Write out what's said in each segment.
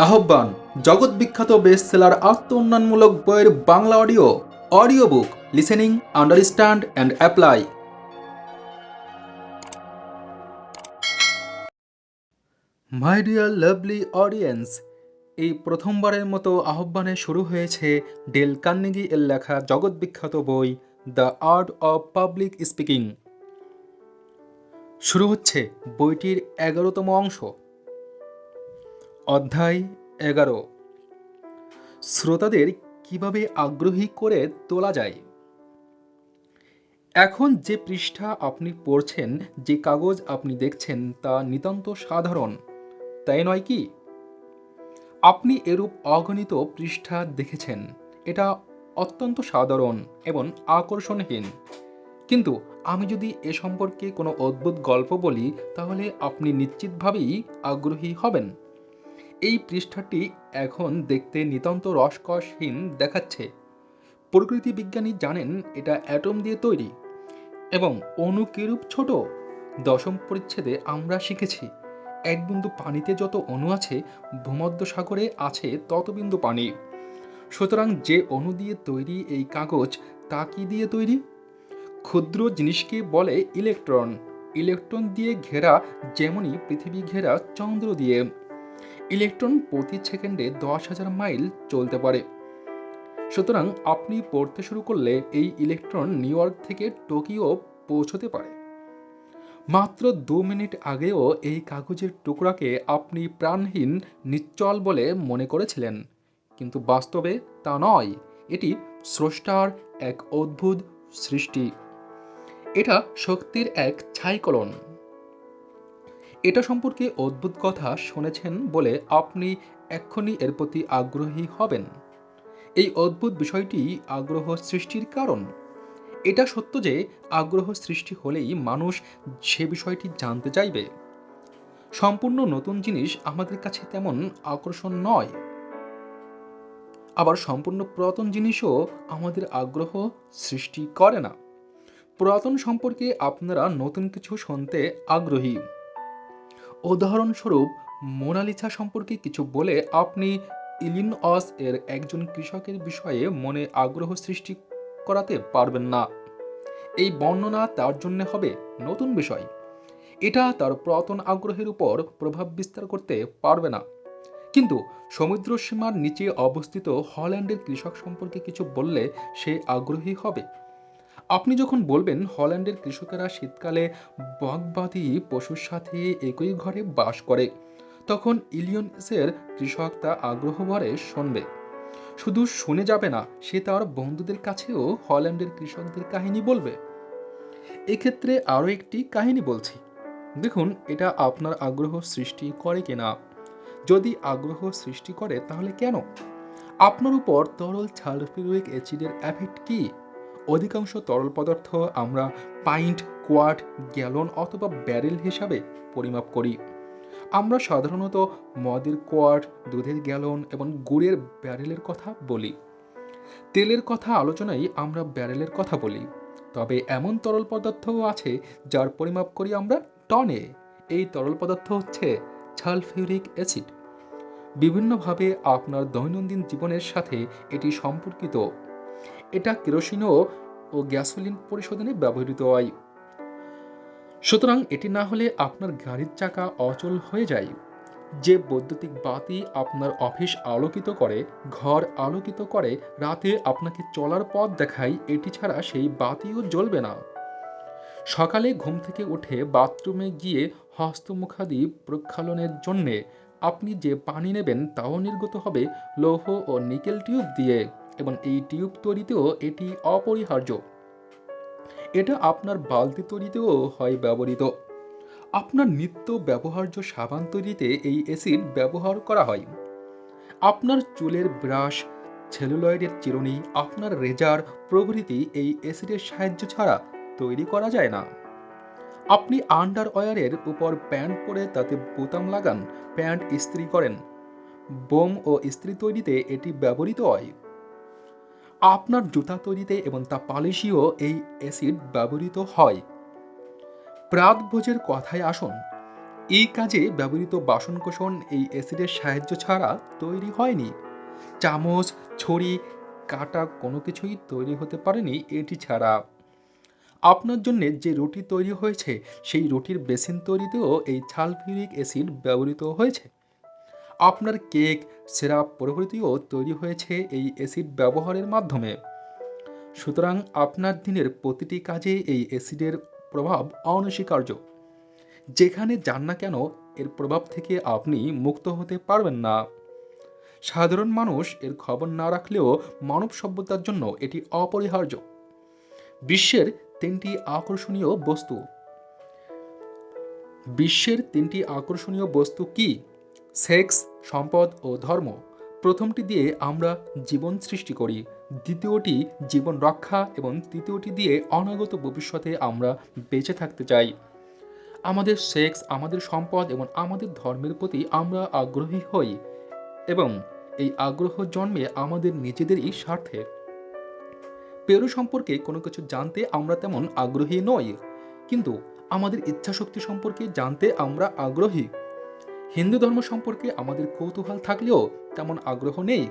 আহ্বান জগৎ বিখ্যাত বেস্ট সেলার আত্ম উন্নয়নমূলক বইয়ের Bangla audio book listening understand and apply. My dear lovely audience, এই প্রথমবারের মতো আহ্বানে শুরু হয়েছে ডেল কার্নেগি এর লেখা জগৎ বিখ্যাত বই the art of public speaking. শুরু হচ্ছে বইটির 11তম অংশ, অধ্যায় 11, শ্রোতাদের কিভাবে আগ্রহী করে তোলা যায়। এখন যে পৃষ্ঠা আপনি পড়ছেন, যে কাগজ আপনি দেখছেন তা নিতান্ত সাধারণ, তাই নয় কি? আপনি এরূপ অগণিত পৃষ্ঠা দেখেছেন। এটা অত্যন্ত সাধারণ এবং আকর্ষণহীন। কিন্তু আমি যদি এ সম্পর্কে কোনো অদ্ভুত গল্প বলি, তাহলে আপনি নিশ্চিতভাবেই আগ্রহী হবেন। এই পৃষ্ঠাটি এখন দেখতে নিতান্ত রসকসহীন দেখাচ্ছে। প্রকৃতি বিজ্ঞানী জানেন এটা অ্যাটম দিয়ে তৈরি এবং অণু কিরূপ ছোট। দশম পরিচ্ছেদে আমরা শিখেছি এক বিন্দু পানিতে যত অণু আছে, ভূমধ্যসাগরে আছে তত বিন্দু পানি। সুতরাং যে অণু দিয়ে তৈরি এই কাগজ, তা কি দিয়ে তৈরি? ক্ষুদ্র জিনিসকে বলে ইলেকট্রন। ইলেকট্রন দিয়ে ঘেরা, যেমনই পৃথিবী ঘেরা চন্দ্র দিয়ে। ইলেকট্রন প্রতি সেকেন্ডে 10,000 মাইল চলতে পারে। সুতরাং আপনি পড়তে শুরু করলে এই ইলেকট্রন নিউ ইয়র্ক থেকে টোকিও পৌঁছতে পারে। মাত্র 2 মিনিট আগেও এই কাগজের টুকরাকে আপনি প্রাণহীন, নিশ্চল বলে মনে করেছিলেন, কিন্তু বাস্তবে তা নয়। এটি স্রষ্টার এক অদ্ভুত সৃষ্টি। এটা শক্তির এক ছাইকলন। এটা সম্পর্কে অদ্ভুত কথা শুনেছেন বলে আপনি এক্ষুনি এর প্রতি আগ্রহী হবেন। এই অদ্ভুত বিষয়টি আগ্রহ সৃষ্টির কারণ। এটা সত্য যে আগ্রহ সৃষ্টি হলেই মানুষ সে বিষয়টি জানতে চাইবে। সম্পূর্ণ নতুন জিনিস আমাদের কাছে তেমন আকর্ষণ নয়। আবার সম্পূর্ণ পুরাতন জিনিসও আমাদের আগ্রহ সৃষ্টি করে না। পুরাতন সম্পর্কে আপনারা নতুন কিছু শুনতে আগ্রহী। উদাহরণস্বরূপ, মোনালিসা সম্পর্কে কিছু বলে আপনি ইলিনয়স এর একজন কৃষকের বিষয়ে মনে আগ্রহ সৃষ্টি করাতে পারবেন না। এই বর্ণনা তার জন্য হবে নতুন বিষয়। এটা তার পুরাতন আগ্রহের উপর প্রভাব বিস্তার করতে পারবে না। কিন্তু সমুদ্র সীমার নিচে অবস্থিত হল্যান্ডের কৃষক সম্পর্কে কিছু বললে সে আগ্রহী হবে। আপনি যখন বলবেন হল্যান্ডের কৃষকেরা শীতকালে বকবাদি পশুর সাথে একই ঘরে বাস করে, তখন ইলিনয়সের কৃষক তা আগ্রহ ভরে শুনবে। শুধু শুনে যাবে না, সে তার বন্ধুদের কাছেও হল্যান্ডের কৃষকদের কাহিনী বলবে। এক্ষেত্রে আরও একটি কাহিনী বলছি, দেখুন এটা আপনার আগ্রহ সৃষ্টি করে কিনা। যদি আগ্রহ সৃষ্টি করে, তাহলে কেন? আপনার উপর তরল সালফিউরিক অ্যাসিডের এফেক্ট কি? অধিকাংশ তরল পদার্থ আমরা পাইন্ট, কোয়ার্ট, গ্যালন অথবা ব্যারেল হিসাবে পরিমাপ করি। আমরা সাধারণত মদের কোয়ার্ট, দুধের গ্যালন এবং গুড়ের ব্যারেলের কথা বলি। তেলের কথা আলোচনায় আমরা ব্যারেলের কথা বলি। তবে এমন তরল পদার্থও আছে যার পরিমাপ করি আমরা টনে। এই তরল পদার্থ হচ্ছে সালফিউরিক অ্যাসিড। বিভিন্নভাবে আপনার দৈনন্দিন জীবনের সাথে এটি সম্পর্কিত। এটা কেরোসিন ও গ্যাসোলিন পরিশোধনে ব্যবহৃত হয়। সুতরাং এটি না হলে আপনার গাড়ির চাকা অচল হয়ে যায়। যে বৈদ্যুতিক বাতি আপনার অফিস আলোকিত করে, ঘর আলোকিত করে, রাতে আপনাকে চলার পথ দেখায়, এটি ছাড়া সেই বাতিও জ্বলবে না। সকালে ঘুম থেকে উঠে বাথরুমে গিয়ে হস্তমুখাদি প্রক্ষালনের জন্যে আপনি যে পানি নেবেন তাও নির্গত হবে লৌহ ও নিকেল টিউব দিয়ে, এবং এই টিউব তৈরিতেও এটি অপরিহার্য। এটা আপনার বালতি তৈরিতেও হয় ব্যবহৃত। আপনার নিত্য ব্যবহার্য সাবান তৈরিতে এই অ্যাসিড ব্যবহার করা হয়। আপনার চুলের ব্রাশ, সেলুলয়েডের চিরুনি, আপনার রেজার প্রভৃতি এই অ্যাসিডের সাহায্য ছাড়া তৈরি করা যায় না। আপনি আন্ডারওয়্যারের উপর প্যান্ট পরে তাতে বোতাম লাগান, প্যান্ট ইস্ত্রি করেন। বোম ও ইস্ত্রি তৈরিতে এটি ব্যবহৃত হয়। আপনার জুতা তৈরিতে এবং তা পালিশেও এই অ্যাসিড ব্যবহৃত হয়। প্রাতভোজের কথায় আসুন। এই কাজে ব্যবহৃত বাসনকোসন এই অ্যাসিডের সাহায্য ছাড়া তৈরি হয়নি। চামচ, ছড়ি, কাঁটা কোনো কিছুই তৈরি হতে পারেনি এটি ছাড়া। আপনার জন্য যে রুটি তৈরি হয়েছে সেই রুটির বেসিন তৈরিতেও এই সালফিউরিক অ্যাসিড ব্যবহৃত হয়েছে। আপনার কেক, সিরাপ প্রভৃতিও তৈরি হয়েছে এই অ্যাসিড ব্যবহারের মাধ্যমে। সুতরাং আপনার দিনের প্রতিটি কাজে এই অ্যাসিডের প্রভাব অনস্বীকার্য। যেখানে যান না কেন এর প্রভাব থেকে আপনি মুক্ত হতে পারবেন না। সাধারণ মানুষ এর খবর না রাখলেও মানব সভ্যতার জন্য এটি অপরিহার্য। বিশ্বের তিনটি আকর্ষণীয় বস্তু। বিশ্বের তিনটি আকর্ষণীয় বস্তু কি? সেক্স, সম্পদ ও ধর্ম। প্রথমটি দিয়ে আমরা জীবন সৃষ্টি করি, দ্বিতীয়টি জীবন রক্ষা এবং তৃতীয়টি দিয়ে অনাগত ভবিষ্যতে আমরা বেঁচে থাকতে চাই। আমাদের সেক্স, আমাদের সম্পদ এবং আমাদের ধর্মের প্রতি আমরা আগ্রহী হই এবং এই আগ্রহ জন্মে আমাদের নিজেদেরই স্বার্থে। পেরু সম্পর্কে কোনো কিছু জানতে আমরা তেমন আগ্রহী নই, কিন্তু আমাদের ইচ্ছাশক্তি সম্পর্কে জানতে আমরা আগ্রহী। হিন্দু ধর্ম সম্পর্কে আমাদের কৌতূহল থাকলেও তেমন আগ্রহ নেই,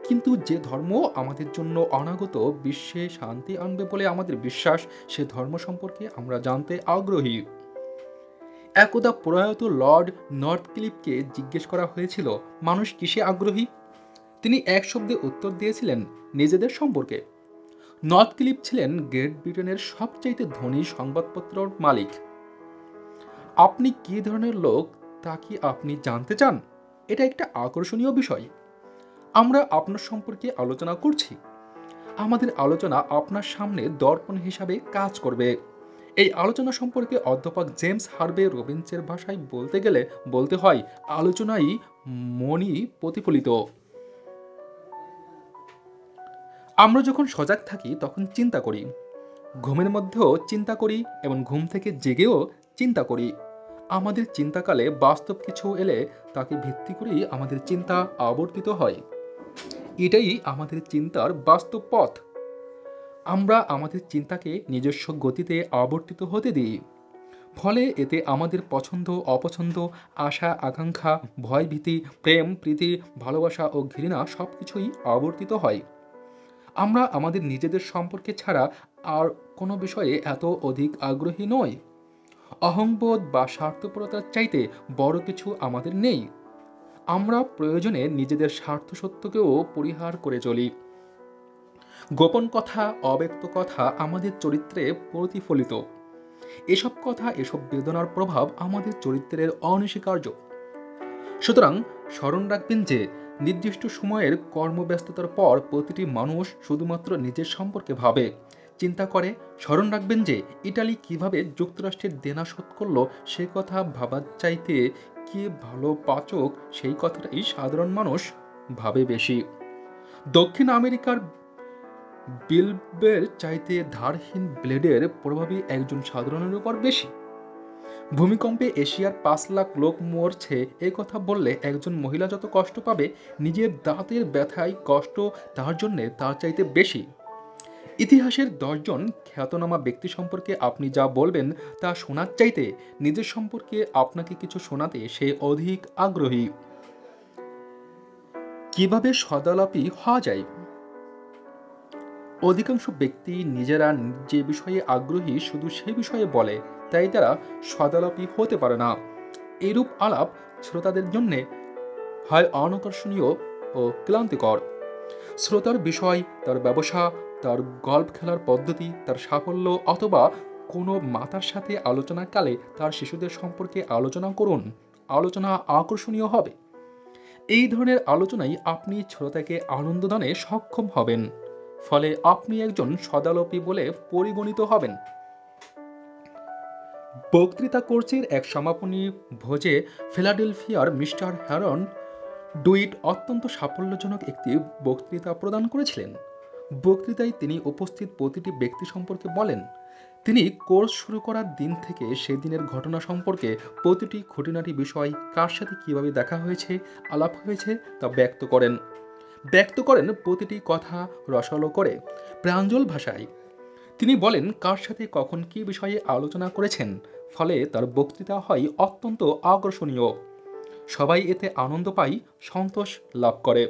কিন্তু যে ধর্ম আমাদের জন্য অনাগত বিশ্বে শান্তি আনবে বলে আমাদের বিশ্বাস, সে ধর্ম সম্পর্কে আমরা জানতে আগ্রহী। একদা প্রয়াত লর্ড নর্থক্লিফকে জিজ্ঞেস করা হয়েছিল মানুষ কিসে আগ্রহী। তিনি এক শব্দে উত্তর দিয়েছিলেন, নিজেদের সম্পর্কে। নর্থক্লিফ ছিলেন গ্রেট ব্রিটেনের সবচাইতে ধনী সংবাদপত্রর মালিক। আপনি কী ধরনের লোক তা কি আপনি জানতে চান? এটা একটা আকর্ষণীয় বিষয়। আমরা আপনার সম্পর্কে আলোচনা করছি। আমাদের আলোচনা আপনার সামনে দর্পণ হিসাবে কাজ করবে। এই আলোচনা সম্পর্কে অধ্যাপক জেমস হার্ভে রবিন্সের ভাষায় বলতে গেলে বলতে হয়, আলোচনাই মনই প্রতিফলিত। আমরা যখন সজাগ থাকি তখন চিন্তা করি, ঘুমের মধ্যেও চিন্তা করি এবং ঘুম থেকে জেগেও চিন্তা করি। আমাদের চিন্তাকালে বাস্তব কিছু এলে তাকে ভিত্তি করেই আমাদের চিন্তা আবর্তিত হয়। এটাই আমাদের চিন্তার বাস্তব পথ। আমরা আমাদের চিন্তাকে নিজস্ব গতিতে আবর্তিত হতে দিই। ফলে এতে আমাদের পছন্দ, অপছন্দ, আশা, আকাঙ্ক্ষা, ভয়, ভীতি, প্রেম, প্রীতি, ভালোবাসা ও ঘৃণা সব কিছুই আবর্তিত হয়। আমরা আমাদের নিজেদের সম্পর্কে ছাড়া আর কোনো বিষয়ে এত অধিক আগ্রহী নই। অহংবোধ বা স্বার্থপরতার চাইতে বড় কিছু আমাদের নেই। আমরা প্রয়োজনে নিজেদের স্বার্থসত্যকেও পরিহার করে চলি। গোপন কথা, অব্যক্ত কথা আমাদের চরিত্রে প্রতিফলিত। এসব কথা, এসব বেদনার প্রভাব আমাদের চরিত্রের অনস্বীকার্য। সুতরাং স্মরণ রাখবেন যে নির্দিষ্ট সময়ের কর্মব্যস্ততার পর প্রতিটি মানুষ শুধুমাত্র নিজের সম্পর্কে ভাবে, চিন্তা করে। স্মরণ রাখবেন যে ইটালি কিভাবে যুক্তরাষ্ট্রের দেনা শোধ করলো সে কথা ভাবার চাইতে কে ভালো পাচক সেই কথাটাই সাধারণ মানুষ ভাবে বেশি। দক্ষিণ আমেরিকার বিল্বের চাইতে ধারহীন ব্লেডের প্রভাবই একজন সাধারণের উপর বেশি। ভূমিকম্পে এশিয়ার 5 লাখ লোক মরছে এ কথা বললে একজন মহিলা যত কষ্ট পাবে, নিজের দাঁতের ব্যথায় কষ্ট তার জন্যে তার চাইতে বেশি। ইতিহাসের 10 জন খ্যাতনামা ব্যক্তি সম্পর্কে আপনি যা বলবেন তা শোনার চাইতে নিজের সম্পর্কে আপনাকে কিছু শোনাতে সে অধিক আগ্রহী। কিভাবে সদালাপী হওয়া যায়? অধিকাংশ ব্যক্তি নিজেরা যে বিষয়ে আগ্রহী শুধু সে বিষয়ে বলে, তাই তারা সদালাপী হতে পারে না। এরূপ আলাপ শ্রোতাদের জন্য হয় অনাকর্ষণীয় ও ক্লান্তিকর। শ্রোতার বিষয়, তার ব্যবসা, তার গল্ফ খেলার পদ্ধতি, তার সাফল্য, অথবা কোনো মাতার সাথে আলোচনাকালে তার শিশুদের সম্পর্কে আলোচনা করুন। আলোচনা আকর্ষণীয় হবে। এই ধরনের আলোচনায় আপনি শ্রোতাকে আনন্দদানে সক্ষম হবেন, ফলে আপনি একজন সদালাপী বলে পরিগণিত হবেন। বক্তৃতা কোর্সের এক সমাপনী ভোজে ফিলাডেলফিয়ার মিস্টার হ্যারন ডুইট অত্যন্ত সাফল্যজনক একটি বক্তৃতা প্রদান করেছিলেন। বক্তৃতায় তিনি উপস্থিত প্রতিটি ব্যক্তি সম্পর্কে বলেন। তিনি কোর্স শুরু করার দিন থেকে সেদিনের ঘটনা সম্পর্কে প্রতিটি খুঁটিনাটি বিষয়, কার সাথে কীভাবে দেখা হয়েছে, আলাপ হয়েছে তা ব্যক্ত করেন প্রতিটি কথা রসালো করে, প্রাঞ্জল ভাষায়। তিনি বলেন কার সাথে কখন কী বিষয়ে আলোচনা করেছেন, ফলে তার বক্তৃতা হয় অত্যন্ত আকর্ষণীয়। সবাই এতে আনন্দ পায়, সন্তোষ লাভ করে।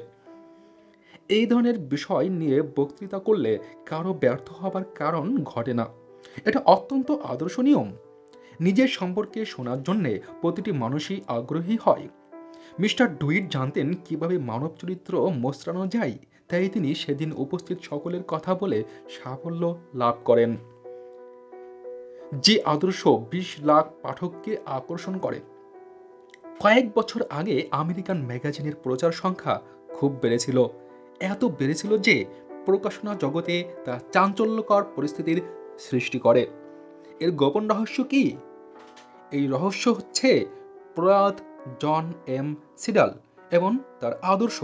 এই ধরনের বিষয় নিয়ে বক্তৃতা করলে কারো ব্যর্থ হবার কারণ ঘটে না। এটা অত্যন্ত আদর্শ নিয়ম। নিজের সম্পর্কে শোনার জন্যে প্রতিটি মানুষই আগ্রহী হয়। মিস্টার ডুইট জানতেন কিভাবে মানব চরিত্র মোচড়ানো যায়, তাই তিনি সেদিন উপস্থিত সকলের কথা বলে সাফল্য লাভ করেন। যে আদর্শ 20 লাখ পাঠককে আকর্ষণ করে। কয়েক বছর আগে আমেরিকান ম্যাগাজিনের প্রচার সংখ্যা খুব বেড়েছিল। এত বেড়েছিল যে প্রকাশনা জগতে তা চাঞ্চল্যকর পরিস্থিতির সৃষ্টি করে। এর গোপন রহস্য কি? এই রহস্য হচ্ছে প্রয়াত জন এম সিডাল এবং তার আদর্শ।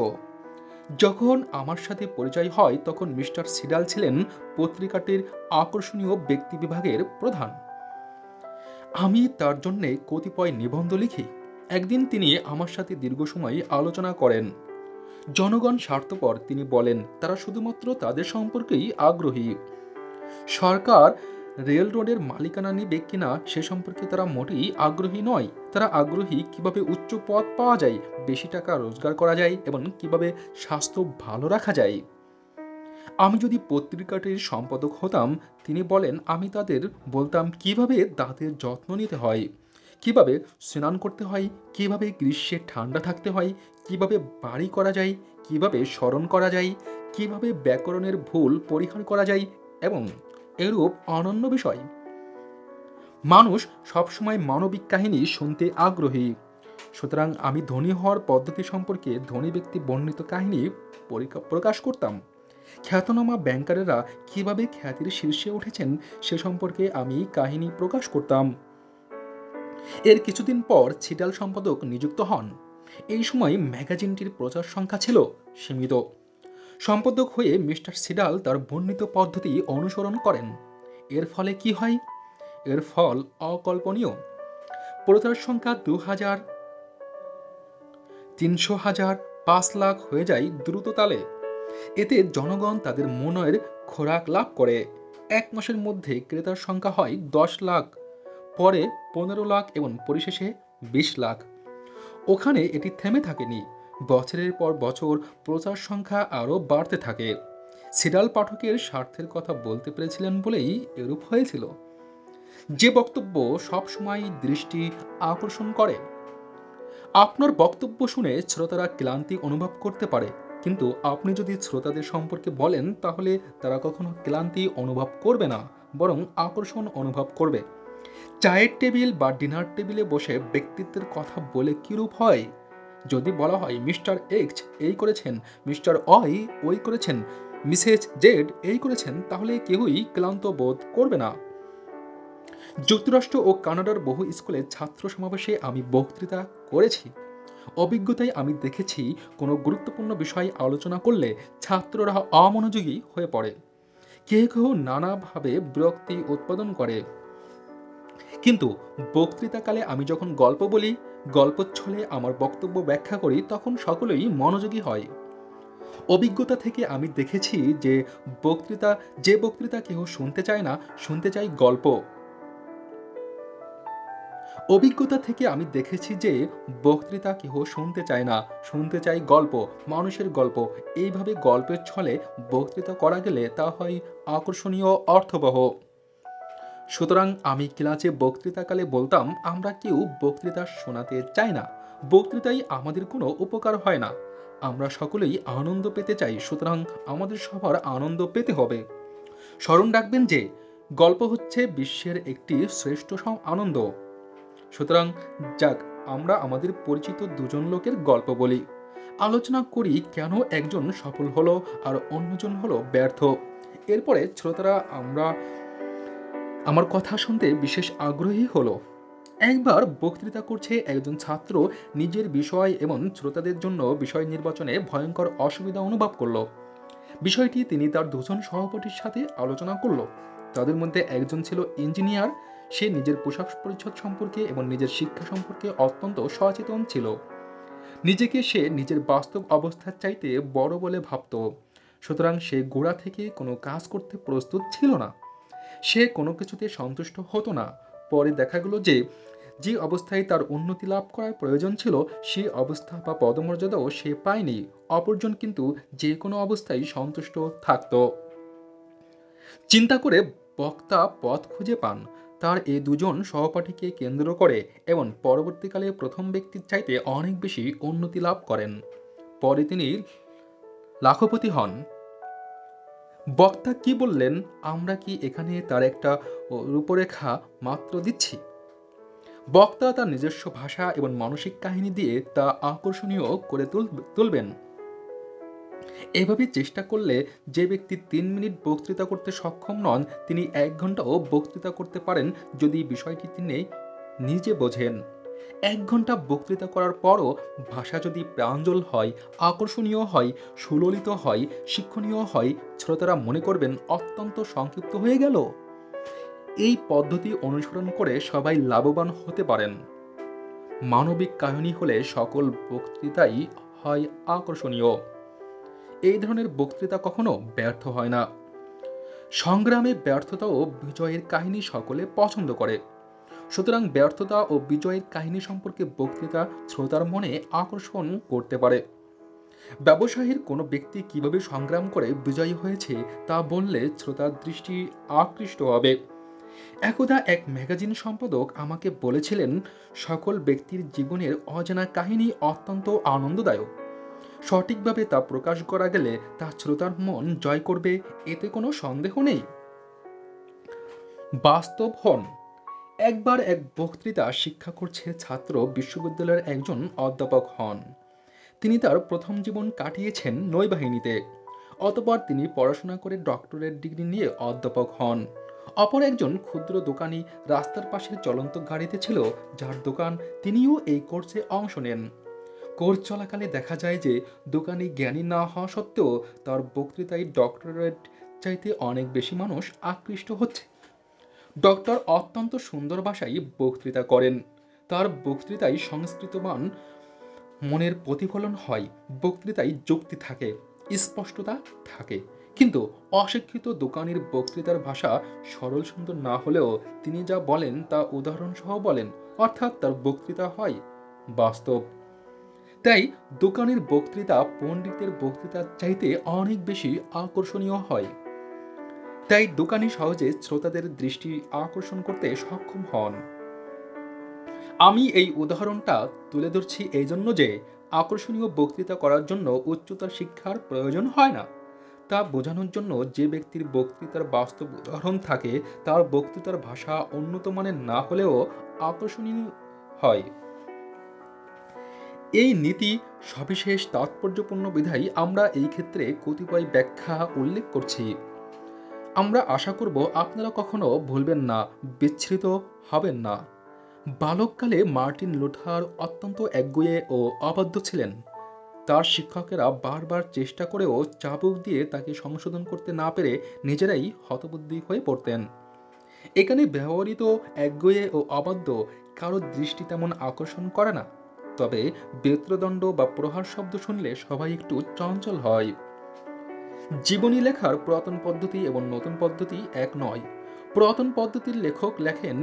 যখন আমার সাথে পরিচয় হয় তখন মিস্টার সিডাল ছিলেন পত্রিকাটির আকর্ষণীয় ব্যক্তি বিভাগের প্রধান। আমি তার জন্যে কতিপয় নিবন্ধ লিখি। একদিন তিনি আমার সাথে দীর্ঘ সময় আলোচনা করেন। জনগণ স্বার্থপর, তিনি বলেন, তারা শুধুমাত্র তাদের সম্পর্কেই আগ্রহী। সরকার রেল রোডের মালিকানা নেবে কিনা সে সম্পর্কে তারা মোটেই আগ্রহী নয়। তারা আগ্রহী কিভাবে উচ্চ পদ পাওয়া যায়, বেশি টাকা রোজগার করা যায় এবং কিভাবে স্বাস্থ্য ভালো রাখা যায়। আমি যদি পত্রিকাটির সম্পাদক হতাম, তিনি বলেন, আমি তাদের বলতাম কিভাবে দাঁতের যত্ন নিতে হয়, কিভাবে স্নান করতে হয়, কিভাবে গ্রীষ্মে ঠান্ডা থাকতে হয়, কিভাবে বাড়ি করা যায়, কিভাবে স্মরণ করা যায়, কিভাবে ব্যাকরণের ভুল পরিহার করা যায় এবং এরূপ অনন্য বিষয়। মানুষ সবসময় মানবিক কাহিনী শুনতে আগ্রহী। সুতরাং আমি ধনী হওয়ার পদ্ধতি সম্পর্কে ধনী ব্যক্তি বর্ণিত কাহিনী প্রকাশ করতাম। খ্যাতনামা ব্যাংকারেরা কিভাবে খ্যাতির শীর্ষে উঠেছেন সে সম্পর্কে আমি কাহিনী প্রকাশ করতাম। এর কিছুদিন পর সিডাল সম্পাদক নিযুক্ত হন। এই সময় ম্যাগাজিনটির প্রচার সংখ্যা ছিল সীমিত। সম্পাদক হয়ে মিস্টার সিডাল তার বর্ণিত পদ্ধতি অনুসরণ করেন। এর ফলে কি হয়? এর ফল অকল্পনীয়। প্রচার সংখ্যা 2000, 300,000, 5 লাখ হয়ে যায় দ্রুত তালে। এতে জনগণ তাদের মনের খোরাক লাভ করে। 1 মাসের মধ্যে ক্রেতার সংখ্যা হয় 10 লাখ, পরে 15 লাখ এবং পরিশেষে 20 লাখ। ওখানে এটি থেমে থাকেনি। বছরের পর বছর প্রচার সংখ্যা আরও বাড়তে থাকে। সিডাল পাঠকের স্বার্থের কথা বলতে পেরেছিলেন বলেই এরূপ হয়েছিল। যে বক্তব্য সবসময় দৃষ্টি আকর্ষণ করে। আপনার বক্তব্য শুনে শ্রোতারা ক্লান্তি অনুভব করতে পারে, কিন্তু আপনি যদি শ্রোতাদের সম্পর্কে বলেন তাহলে তারা কখনো ক্লান্তি অনুভব করবে না, বরং আকর্ষণ অনুভব করবে। চায়ের টেবিল বা ডিনার টেবিলে বসে ব্যক্তিত্বের কথা বলে কিরূপ হয়? যদি বলা হয় মিস্টার এক্স এই করেছেন, মিস্টার অয় ওই করেছেন, মিসেস জেড এই করেছেন, তাহলে কেউই ক্লান্ত বোধ করবে না। যুক্তরাষ্ট্র ও কানাডার বহু স্কুলে ছাত্র সমাবেশে আমি বক্তৃতা করেছি। অভিজ্ঞতায় আমি দেখেছি কোনো গুরুত্বপূর্ণ বিষয় আলোচনা করলে ছাত্ররা অমনোযোগী হয়ে পড়ে। কেউ কেউ নানাভাবে বিরক্তি উৎপাদন করে। কিন্তু বক্তৃতাকালে আমি যখন গল্প বলি, গল্পচ্ছলে আমার বক্তব্য ব্যাখ্যা করি, তখন সকলেই মনোযোগী হয়। অভিজ্ঞতা থেকে আমি দেখেছি যে বক্তৃতা কেউ শুনতে চায় না, শুনতে চায় গল্প। অভিজ্ঞতা থেকে আমি দেখেছি যে বক্তৃতা কেহ শুনতে চায় না, শুনতে চায় গল্প, মানুষের গল্প। এইভাবে গল্পের ছলে বক্তৃতা করা গেলে তা হয় আকর্ষণীয়, অর্থবহ। সুতরাং আমি ক্লাসে বক্তৃতাকালে বলতাম, আমরা কেউ বক্তৃতা শোনাতে চাই না। বক্তৃতায় আমাদের কোনো উপকার হয় না। আমরা সকলেই আনন্দ পেতে চাই, সুতরাং আমাদের সবার আনন্দ পেতে হবে। স্মরণ রাখবেন যে গল্প হচ্ছে বিশ্বের একটি শ্রেষ্ঠ আনন্দ। সুতরাং যাক, আমরা আমাদের পরিচিত দুজন লোকের গল্প বলি, আলোচনা করি কেন একজন সফল হলো আর অন্যজন হলো ব্যর্থ। এরপরে শ্রোতারা আমার কথা শুনতে বিশেষ আগ্রহী হলো। একবার বক্তৃতা করছে একজন ছাত্র নিজের বিষয় এবং শ্রোতাদের জন্য বিষয় নির্বাচনে ভয়ঙ্কর অসুবিধা অনুভব করলো। বিষয়টি তিনি তার দুজন সহপাঠীর সাথে আলোচনা করলো। তাদের মধ্যে একজন ছিল ইঞ্জিনিয়ার। সে নিজের পোশাক পরিচ্ছদ সম্পর্কে এবং নিজের শিক্ষা সম্পর্কে অত্যন্ত সচেতন ছিল। নিজেকে সে নিজের বাস্তব অবস্থার চাইতে বড় বলে ভাবত। সুতরাং সে গোড়া থেকে কোনো কাজ করতে প্রস্তুত ছিল না। সে কোনো কিছুতে সন্তুষ্ট হতো না। পরে দেখা গেল যে যে অবস্থায় তার উন্নতি লাভ করার প্রয়োজন ছিল সে অবস্থা বা পদমর্যাদাও সে পায়নি, অপরজন কিন্তু যে কোনো অবস্থায় সন্তুষ্ট থাকত। চিন্তা করে বক্তা পথ খুঁজে পান তার এই দুজন সহপাঠীকে কেন্দ্র করে এবং পরবর্তীকালে প্রথম ব্যক্তির চাইতে অনেক বেশি উন্নতি লাভ করেন। পরে তিনি লাখপতি হন। বক্তা কি বললেন, আমরা কি এখানে তার একটা রূপরেখা মাত্র দিচ্ছি? বক্তা তার নিজস্ব ভাষা এবং মানসিক কাহিনী দিয়ে তা আকর্ষণীয় করে তুলবেন। এভাবে চেষ্টা করলে যে ব্যক্তি ৩ মিনিট বক্তৃতা করতে সক্ষম নন তিনি ১ ঘন্টাও বক্তৃতা করতে পারেন যদি বিষয়টি তিনি নিজে বোঝেন। ১ ঘন্টা বক্তৃতা করার পরও ভাষা যদি প্রাঞ্জল হয়, আকর্ষণীয় হয়, সুললিত হয়, শিক্ষণীয় হয়, শ্রোতারা মনে করবেন অত্যন্ত সংক্ষিপ্ত হয়ে গেল। এই পদ্ধতি অনুসরণ করে সবাই লাভবান হতে পারেন। মানবিক কাহিনী হলে সকল বক্তৃতাই হয় আকর্ষণীয়। এই ধরনের বক্তৃতা কখনো ব্যর্থ হয় না। সংগ্রামে ব্যর্থতা ও বিজয়ের কাহিনী সকলে পছন্দ করে। সুতরাং ব্যর্থতা ও বিজয়ের কাহিনী সম্পর্কে বক্তৃতা শ্রোতার মনে আকর্ষণ করতে পারে। ব্যবসায়ীর কোনো ব্যক্তি কিভাবে সংগ্রাম করে বিজয়ী হয়েছে তা বললে শ্রোতার দৃষ্টি আকৃষ্ট হবে। একদা এক ম্যাগাজিন সম্পাদক আমাকে বলেছিলেন, সকল ব্যক্তির জীবনের অজানা কাহিনী অত্যন্ত আনন্দদায়ক। সঠিকভাবে তা প্রকাশ করা গেলে তা শ্রোতার মন জয় করবে, এতে কোনো সন্দেহ নেই। বাস্তব হন। একবার এক বক্তৃতা শিক্ষা করছে ছাত্র বিশ্ববিদ্যালয়ের একজন অধ্যাপক হন। তিনি তার প্রথম জীবন কাটিয়েছেন নৌবাহিনীতে। অতঃপর তিনি পড়াশোনা করে ডক্টরেট ডিগ্রি নিয়ে অধ্যাপক হন। অপর একজন ক্ষুদ্র দোকানি রাস্তার পাশের চলন্ত গাড়িতে ছিল যার দোকান, তিনিও এই কোর্সে অংশ নেন। কোর্স চলাকালে দেখা যায় যে দোকানি জ্ঞানী না হওয়া সত্ত্বেও তার বক্তৃতায় ডক্টরেট চাইতে অনেক বেশি মানুষ আকৃষ্ট হচ্ছে। ডক্টর অত্যন্ত সুন্দর ভাষায় বক্তৃতা করেন। তার বক্তৃতায় সংস্কৃতবান মনের প্রতিফলন হয়, বক্তৃতায় যুক্তি থাকে, স্পষ্টতা থাকে। কিন্তু অশিক্ষিত দোকানির বক্তৃতার ভাষা সরল সুন্দর না হলেও তিনি যা বলেন তা উদাহরণ সহ বলেন, অর্থাৎ তার বক্তৃতা হয় বাস্তব। তাই দোকানের বক্তৃতা পণ্ডিতের বক্তৃতার চাইতে অনেক বেশি আকর্ষণীয় হয়। তাই দোকানি সহজে শ্রোতাদের দৃষ্টি আকর্ষণ করতে সক্ষম হন। আমি এই উদাহরণটা তুলে ধরছি এই জন্য যে আকর্ষণীয় বক্তৃতা করার জন্য উচ্চতর শিক্ষার প্রয়োজন হয় না। তা বোঝানোর জন্য যে ব্যক্তির বক্তৃতার বাস্তব উদাহরণ থাকে তার বক্তৃতার ভাষা উন্নত মানের না হলেও আকর্ষণীয় হয়। এই নীতি সবিশেষ তাৎপর্যপূর্ণ বিধায় আমরা এই ক্ষেত্রে কতিপয় ব্যাখ্যা উল্লেখ করছি। আমরা আশা করব আপনারা কখনো ভুলবেন না, বিচ্ছৃত হবেন না। বালককালে মার্টিন লুথার অত্যন্ত একগুঁয়ে ও অবাধ্য ছিলেন। তার শিক্ষকেরা বারবার চেষ্টা করেও চাবুক দিয়ে তাকে সংশোধন করতে না পেরে নিজেরাই হতবুদ্ধি হয়ে পড়তেন। এখানে ব্যবহৃত একগুঁয়ে ও অবাধ্য কারো দৃষ্টি তেমন আকর্ষণ করে না, তবে বেত্রদণ্ড বা প্রহার শব্দ শুনলে সবাই একটু চঞ্চল হয়। জীবনী লেখার পুরাতন পদ্ধতি এবং নতুন পদ্ধতি এক নয়। পুরাতন পদ্ধতির লেখক লেখেন,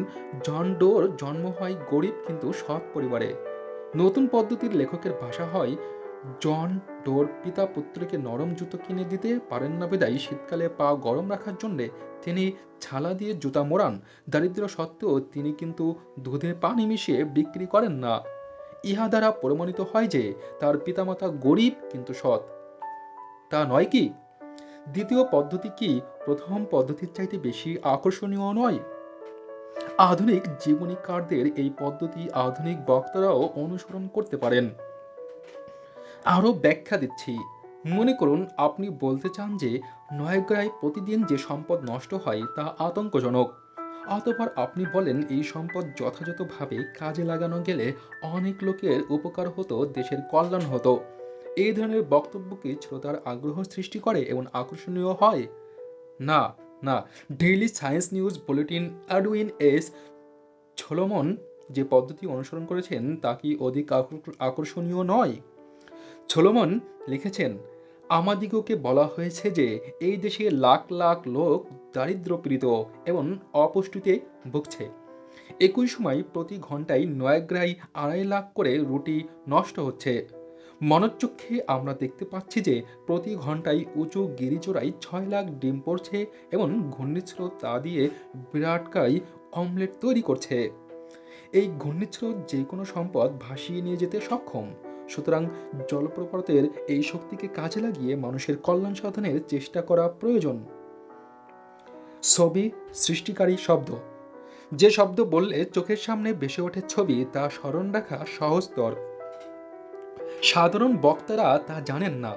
জন ডোর জন্ম হয় গরিব কিন্তু সৎ পরিবারে। নতুন পদ্ধতির লেখকের ভাষা হয়, জন ডোর পিতা পুত্রকে নরম জুতো কিনে দিতে পারেন না বিদায় শীতকালে পা গরম রাখার জন্যে তিনি ছালা দিয়ে জুতা মোড়ান। দারিদ্র্য সত্ত্বেও তিনি কিন্তু দুধে পানি মিশিয়ে বিক্রি করেন না। ইহা দ্বারা প্রমাণিত হয় যে তার পিতামাতা গরিব কিন্তু সৎ। তা নয় কি? দ্বিতীয় পদ্ধতি কি প্রথম পদ্ধতির চাইতে বেশি আকর্ষণীয় নয়? আধুনিক জীবনীকারদের এই পদ্ধতি আধুনিক বক্তারাও অনুসরণ করতে পারেন। আরও ব্যাখ্যা দিচ্ছি। মনে করুন আপনি বলতে চান যে নয়াগ্রায় প্রতিদিন যে সম্পদ নষ্ট হয় তা আতঙ্কজনক। অতঃপর আপনি বলেন এই সম্পদ যথাযথভাবে কাজে লাগানো গেলে অনেক লোকের উপকার হতো, দেশের কল্যাণ হতো। এই ধরনের বক্তব্য কি শ্রোতার আগ্রহ সৃষ্টি করে এবং আকর্ষণীয় হয়? না, না। Daily science news bulletin Edwin S Solomon যে পদ্ধতি অনুসরণ করেছেন তা কি অধিক আকর্ষণীয় নয়? ছোলোমন লিখেছেন, আমাদিগকে বলা হয়েছে যে এই দেশে লাখ লাখ লোক দারিদ্র্যপীড়িত এবং অপুষ্টিতে ভুগছে। একই সময় প্রতি ঘন্টায় নয়াগ্রায় 2.5 লাখ করে রুটি নষ্ট হচ্ছে। মনচক্ষে আমরা দেখতে পাচ্ছি যে প্রতি ঘন্টায় উঁচু গিরিচূড়ায় 6 লাখ ডিম পড়ছে এবং ঘূর্ণিঝড় তা দিয়ে বিরাটকায় অমলেট তৈরি করছে। এই ঘূর্ণিঝড় যে কোনো সম্পদ ভাসিয়ে নিয়ে যেতে সক্ষম। সুতরাং জলপ্রপাতের এই শক্তিকে কাজে লাগিয়ে মানুষের কল্যাণ সাধনের চেষ্টা করা প্রয়োজন। ছবি সৃষ্টিকারী শব্দ। যে শব্দ বললে চোখের সামনে ভেসে ওঠে ছবি, তা স্মরণ রাখা সহজতর। সাধারণ বক্তারা তা জানেন না।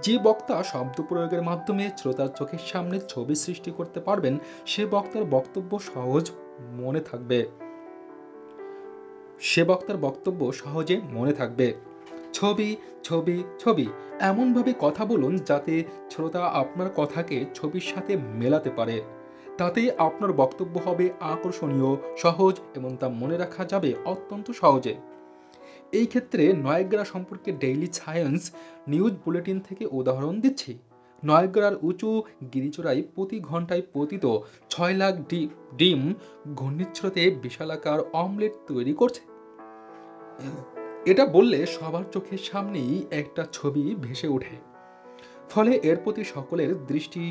যে বক্তা শব্দ প্রয়োগের মাধ্যমে শ্রোতার চোখের সামনে ছবি সৃষ্টি করতে পারবেন, সে বক্তার বক্তব্য সহজে মনে থাকবে। ছবি, ছবি, ছবি, এমনভাবে কথা বলুন যাতে শ্রোতা আপনার কথাকে ছবির সাথে মেলাতে পারে। তাতে আপনার বক্তব্য হবে আকর্ষণীয়, সহজ এবং তা মনে রাখা যাবে অত্যন্ত সহজে। এই ক্ষেত্রে নয়াগ্রা সম্পর্কে ডেইলি সায়েন্স নিউজ বুলেটিন থেকে উদাহরণ দিচ্ছি। নয়াগ্রার উঁচু গিরিচূড়ায় প্রতি ঘন্টায় পতিত 6 লাখ ডিম ঘূর্ণিঝড়ে বিশালাকার অমলেট তৈরি করছে। এটা বললে সবার চোখের সামনেই একটা ছবি ভেসে ওঠে, ফলে এর প্রতি সকলের দৃষ্টি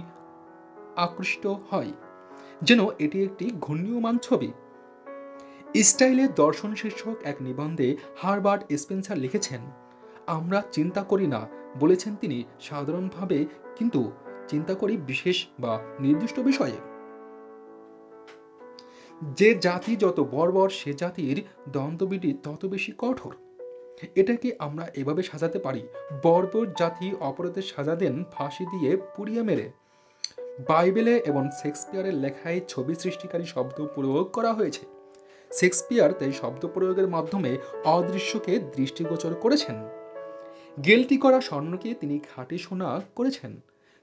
আকৃষ্ট হয়, যেন এটি একটি ঘূর্ণীয়মান ছবি। স্টাইলে দর্শন শীর্ষক এক নিবন্ধে হারবার্ট স্পেন্সার লিখেছেন, আমরা চিন্তা করি না, বলেছেন তিনি, সাধারণভাবে, কিন্তু চিন্তা করি বিশেষ বা নির্দিষ্ট বিষয়ে। যে জাতি যত বর্বর, সে জাতির দ্বন্দ্ববিধি তত বেশি কঠোর। এটাকে আমরা এভাবে সাজাতে পারি, বর্বর জাতি অপরাধের সাজা দেন ফাঁসি দিয়ে পুড়িয়ে মেরে। বাইবেলে এবং শেক্সপিয়ারের লেখায় ছবি সৃষ্টিকারী শব্দ প্রয়োগ করা হয়েছে। শেক্সপিয়ার তাই শব্দ প্রয়োগের মাধ্যমে অদৃশ্যকে দৃষ্টিগোচর করেছেন। গেলটি করা স্বর্ণকে তিনি খাঁটি সোনা করেছেন।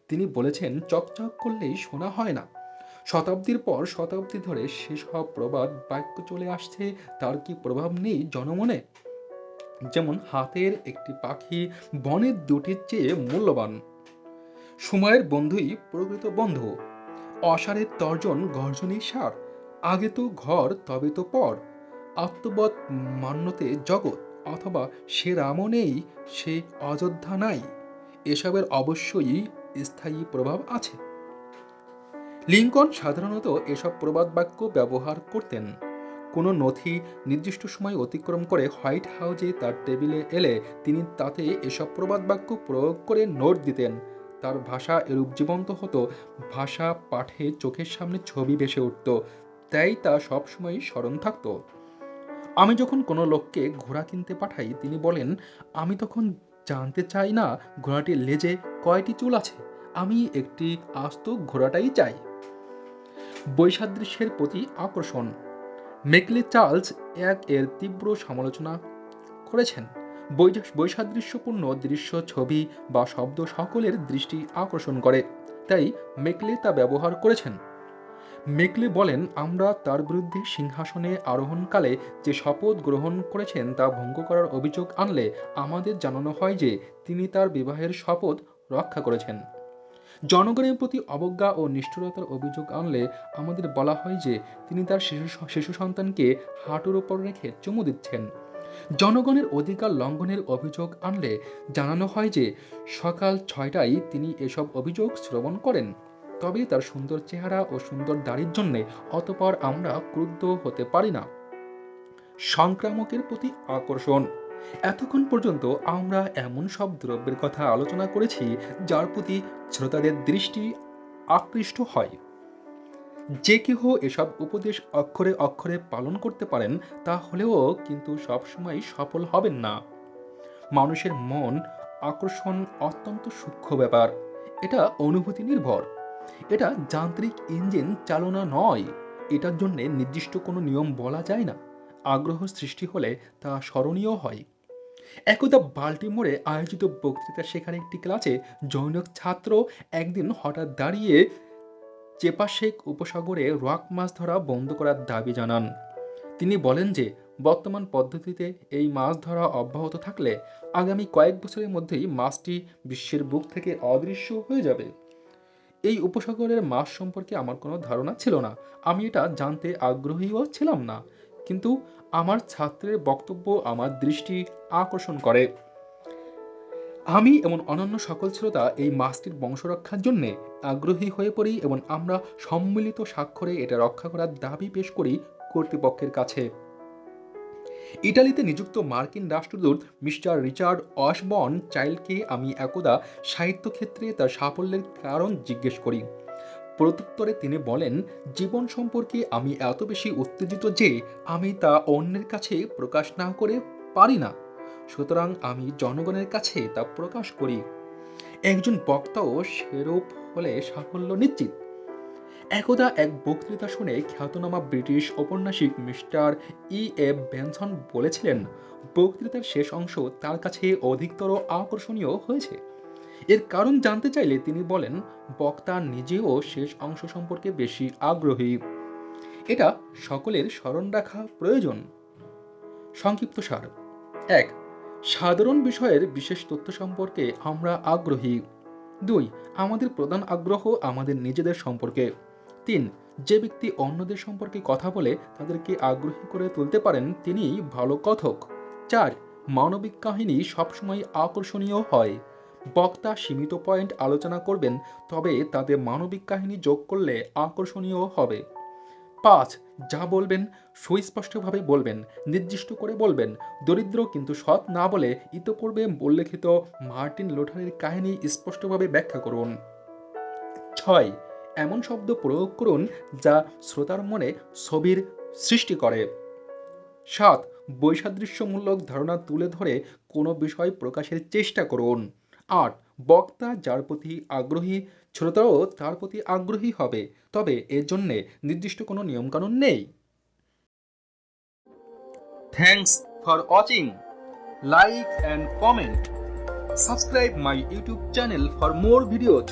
তিনি বলেছেন, চকচক করলেই সোনা হয় না। শতাব্দীর পর শতাব্দী ধরে সেসব প্রবাদ বাক্য চলে আসছে, তার কি প্রভাব নেই জনমনে? যেমন হাতের একটি পাখি বনের দুটির চেয়ে মূল্যবান। সময়ের বন্ধুই প্রকৃত বন্ধু। অসারের তর্জন গর্জনই সার। আগে তো ঘর, তবে তো পর। আত্মবৎ মান্যতে জগৎ, অথবা সে রামও নেই, সে অযোধ্যা নাই। এসবের অবশ্যই স্থায়ী প্রভাব আছে। লিঙ্কন সাধারণত এসব প্রবাদ বাক্য ব্যবহার করতেন। কোনো নথি নির্দিষ্ট সময় অতিক্রম করে হোয়াইট হাউসে তার টেবিলে এলে তিনি তাতে এসব প্রবাদ বাক্য প্রয়োগ করে নোট দিতেন। তার ভাষা এরূপ জীবন্ত হতো, ভাষা পাঠে চোখের সামনে ছবি ভেসে উঠত, তাই তা সবসময় স্মরণ থাকত। আমি যখন কোনো লোককে ঘোড়া কিনতে পাঠাই, তিনি বলেন, আমি তখন জানতে চাই না ঘোড়াটির লেজে কয়টি চুল আছে, আমি একটি আস্ত ঘোড়াটাই চাই। বৈসাদৃশ্যের প্রতি আকর্ষণ। মেকলে চার্লস এর তীব্র সমালোচনা করেছেন। বৈসাদৃশ্যপূর্ণ দৃশ্য, ছবি বা শব্দ সকলের দৃষ্টি আকর্ষণ করে, তাই মেকলে তা ব্যবহার করেছেন। মেকলে বলেন, আমরা তার বিরুদ্ধে সিংহাসনে আরোহণকালে যে শপথ গ্রহণ করেছেন তা ভঙ্গ করার অভিযোগ আনলে আমাদের জানানো হয় যে তিনি তার বিবাহের শপথ রক্ষা করেছেন। জনগণের প্রতি অবজ্ঞা ও নিষ্ঠুরতার অভিযোগ আনলে আমাদের বলা হয় যে তিনি তার শিশু সন্তানকে হাঁটুর ওপর রেখে চুমু দিচ্ছেন। জনগণের অধিকার লঙ্ঘনের অভিযোগ আনলে জানানো হয় যে সকাল 6টায় তিনি এসব অভিযোগ শ্রবণ করেন। তবে তার সুন্দর চেহারা ও সুন্দর দাড়ির জন্য অতঃপর আমরা ক্রুদ্ধ হতে পারি না। সংক্রামকের প্রতি আকর্ষণ। এতক্ষণ পর্যন্ত আমরা এমন সব দ্রব্যের কথা আলোচনা করেছি যার প্রতি শ্রোতাদের দৃষ্টি আকৃষ্ট হয়। যে কেহ এসব উপদেশ অক্ষরে অক্ষরে পালন করতে পারেন, তা হলেও কিন্তু সবসময় সফল হবেন না। মানুষের মন আকর্ষণ অত্যন্ত সূক্ষ্ম ব্যাপার। এটা অনুভূতি নির্ভর। এটা যান্ত্রিক ইঞ্জিন চালনা নয়। এটার জন্য নির্দিষ্ট কোনো নিয়ম বলা যায় না। আগ্রহ সৃষ্টি হলে তা স্মরণীয় হয়। একদা বাল্টিমোরে আয়োজিত বক্তৃতা শেখার একটি ক্লাসে জনৈক ছাত্র একদিন হঠাৎ দাঁড়িয়ে চেপাসেক উপসাগরে রক মাছ ধরা বন্ধ করার দাবি জানান। তিনি বলেন যে বর্তমান পদ্ধতিতে এই মাছ ধরা অব্যাহত থাকলে আগামী কয়েক বছরের মধ্যেই মাছটি বিশ্বের বুক থেকে অদৃশ্য হয়ে যাবে। এই উপসাগরের মাছ সম্পর্কে আমার কোনো ধারণা ছিল না। আমি এটা জানতে আগ্রহীও ছিলাম না। কিন্তু আমার ছাত্রের বক্তব্য আমার দৃষ্টি আকর্ষণ করে। আমি এবং অন্যান্য সকল শ্রোতা এই মাছটির বংশরক্ষার জন্যে আগ্রহী হয়ে পড়ি এবং আমরা সম্মিলিত স্বাক্ষরে এটা রক্ষা করার দাবি পেশ করি কর্তৃপক্ষের কাছে। ইটালিতে নিযুক্ত মার্কিন রাষ্ট্রদূত মিস্টার রিচার্ড অসবর্ন চাইল্ডকে আমি একদা সাহিত্যক্ষেত্রে তার সাফল্যের কারণ জিজ্ঞেস করি। প্রত্যুত্তরে তিনি বলেন, জীবন সম্পর্কে আমি এত বেশি উত্তেজিত যে আমি তা অন্যের কাছে প্রকাশ না করে পারি না। সুতরাং আমি জনগণের কাছে তা প্রকাশ করি। একজন বক্তাও সেরূপ হলে সাফল্য নিশ্চিত। একদা এক বক্তৃতা শুনে খ্যাতনামা ব্রিটিশ ঔপন্যাসিক মিস্টার এফ বেনসন বলেছিলেন, বক্তৃতার শেষ অংশ তার কাছে অধিকতর আকর্ষণীয় হয়েছে। এর কারণ জানতে চাইলে তিনি বলেন, বক্তা নিজেও শেষ অংশ সম্পর্কে বেশি আগ্রহী। এটা সকলের স্মরণ রাখা প্রয়োজন। সংক্ষিপ্তসার: ১. সাধারণ বিষয়ের বিশেষ তথ্য সম্পর্কে আমরা আগ্রহী। ২. আমাদের প্রধান আগ্রহ আমাদের নিজেদের সম্পর্কে। ৩. যে ব্যক্তি অন্যদের সম্পর্কে কথা বলে তাদেরকে আগ্রহী করে তুলতে পারেন তিনিই ভালো কথক। ৪. মানবিক কাহিনী সবসময় আকর্ষণীয় হয়। বক্তা সীমিত পয়েন্ট আলোচনা করবেন, তবে তাতে মানবিক কাহিনী যোগ করলে আকর্ষণীয় হবে। ৫. যা বলবেন সুস্পষ্টভাবে বলবেন, নির্দিষ্ট করে বলবেন। দরিদ্র কিন্তু সৎ না বলে ইতপূর্বে উল্লেখিত মার্টিন লুথারের কাহিনী স্পষ্টভাবে ব্যাখ্যা করুন। ৬. এমন শব্দ প্রয়োগ করুন যা শ্রোতার মনে ছবির সৃষ্টি করে। ৭. বৈসাদৃশ্যমূলক ধারণা তুলে ধরে কোনো বিষয় প্রকাশের চেষ্টা করুন। ৮. বক্তা যার প্রতি আগ্রহী, শ্রোতাও তার প্রতি আগ্রহী হবে, তবে এর জন্যে নির্দিষ্ট কোনো নিয়মকানুন নেই। Thanks for watching. Like and comment. Subscribe my YouTube channel for more videos.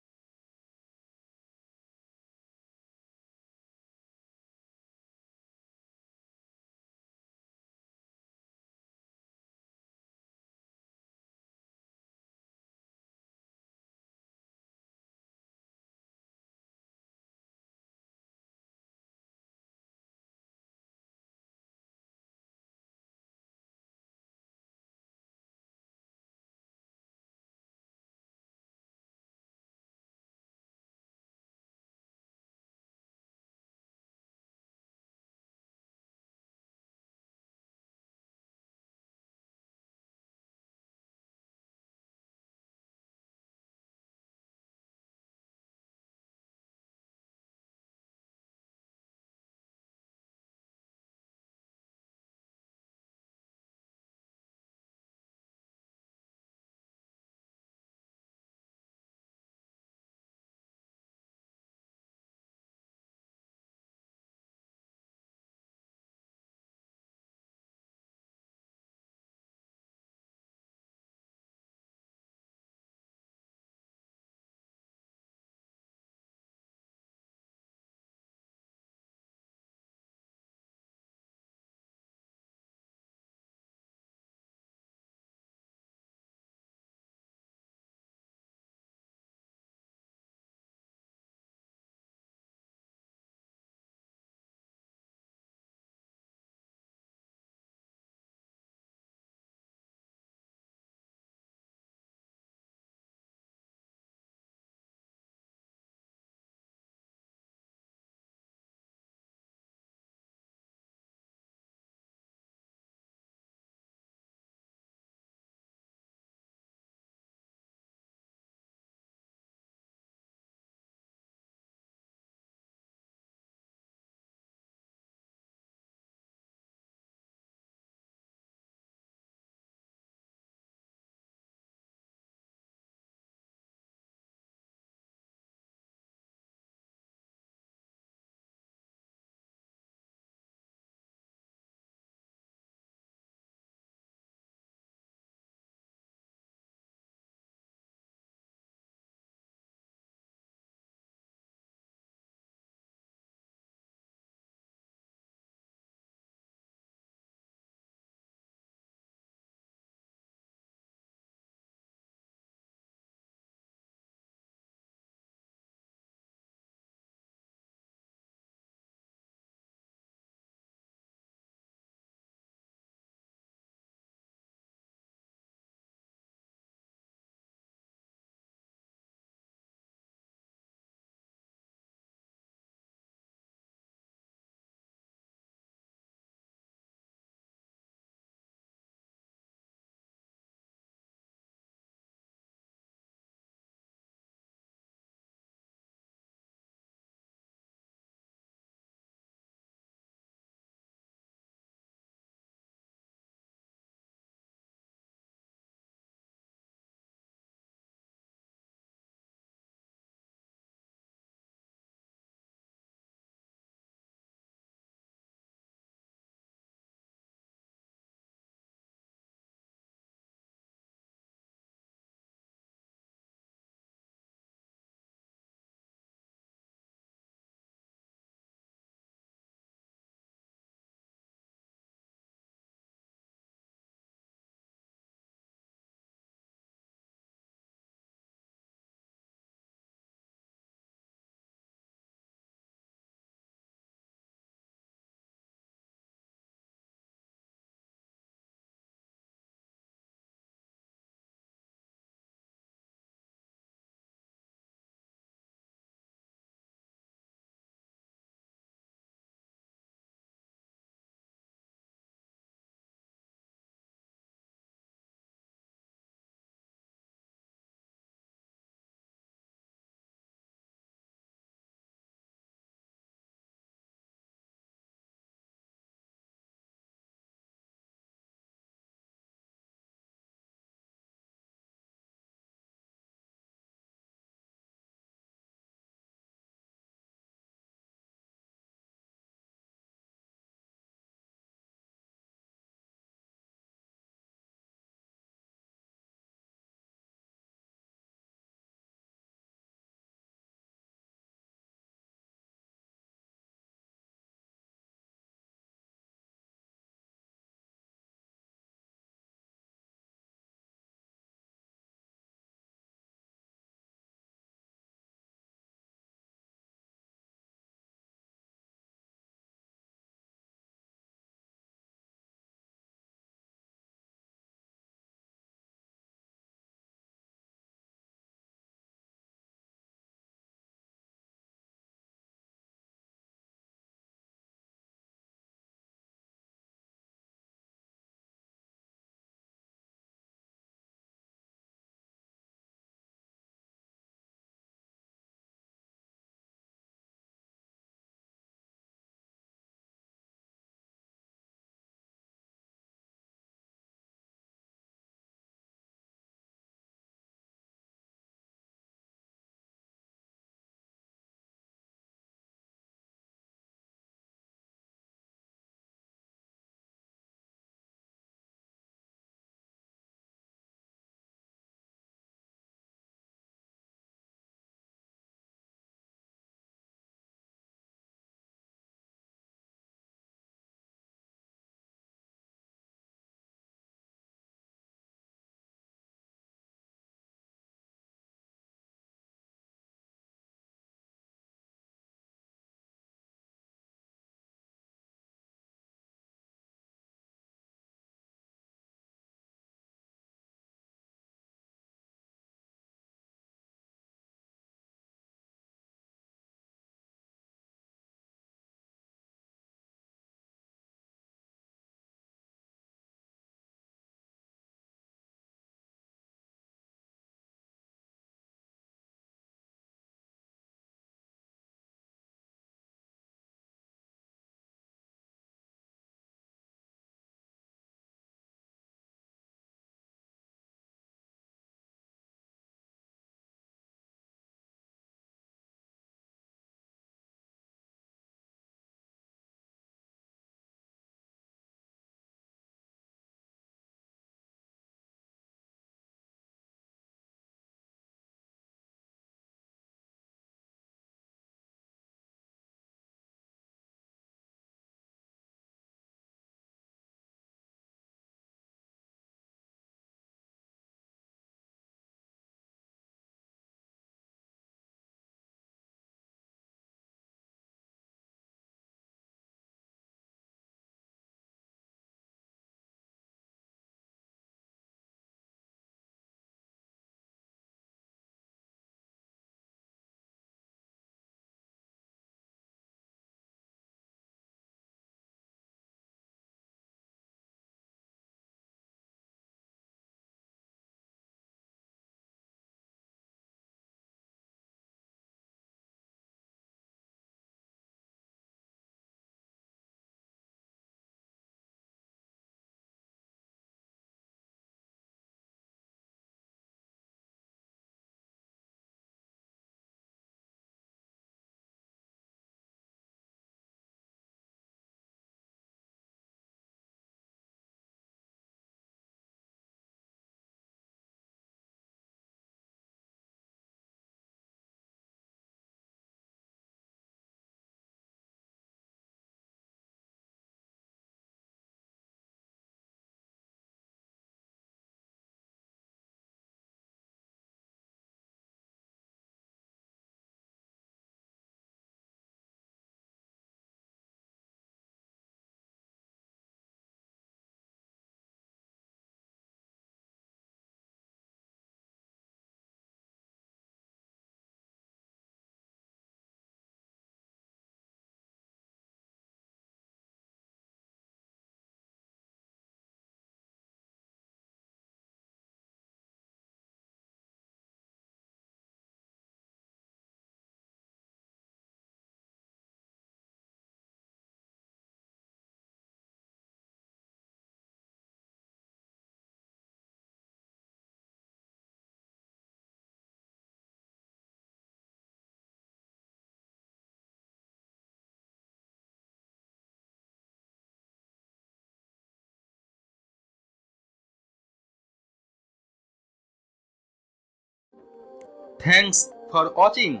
Thanks for watching.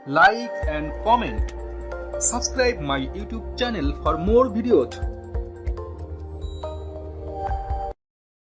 Like and comment. Subscribe my YouTube channel for more videos.